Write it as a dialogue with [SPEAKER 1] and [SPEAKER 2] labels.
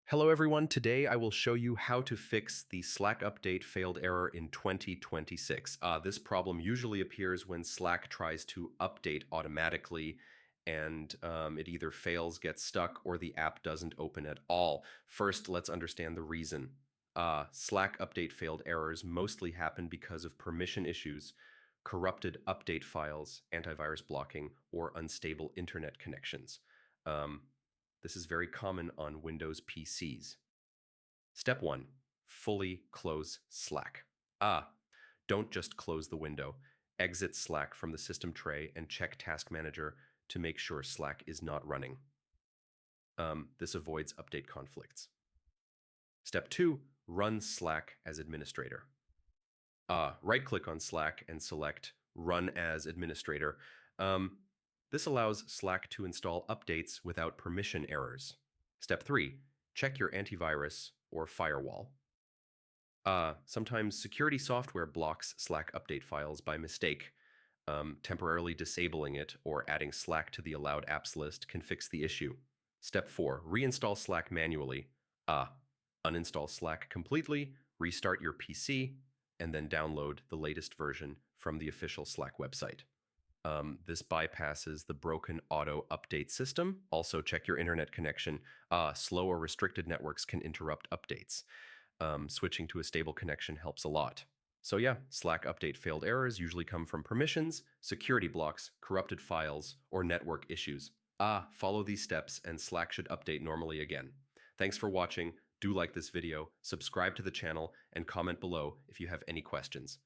[SPEAKER 1] Hello everyone, today I will show you how to fix the Slack update failed error in 2026. This problem usually appears when Slack tries to update automatically and it either fails, gets stuck, or the app doesn't open at all. First, let's understand the reason. Slack update failed errors mostly happen because of permission issues, corrupted update files, antivirus blocking, or unstable internet connections. Um, this is very common on Windows PCs. Step 1. Fully close Slack. Don't just close the window. Exit Slack from the system tray and check Task Manager to make sure Slack is not running. This avoids update conflicts. Step 2. Run Slack as administrator. Right-click on Slack and select Run as Administrator. This allows Slack to install updates without permission errors. Step 3. Check your antivirus or firewall. Sometimes security software blocks Slack update files by mistake. Temporarily disabling it or adding Slack to the allowed apps list can fix the issue. Step 4. Reinstall Slack manually. Uninstall Slack completely, restart your PC, and then download the latest version from the official Slack website. This bypasses the broken auto update system. Also, check your internet connection. Slow or restricted networks can interrupt updates. Switching to a stable connection helps a lot. So yeah, Slack update failed errors usually come from permissions, security blocks, corrupted files, or network issues. Follow these steps and Slack should update normally again. Thanks for watching. Do like this video, subscribe to the channel, and comment below if you have any questions.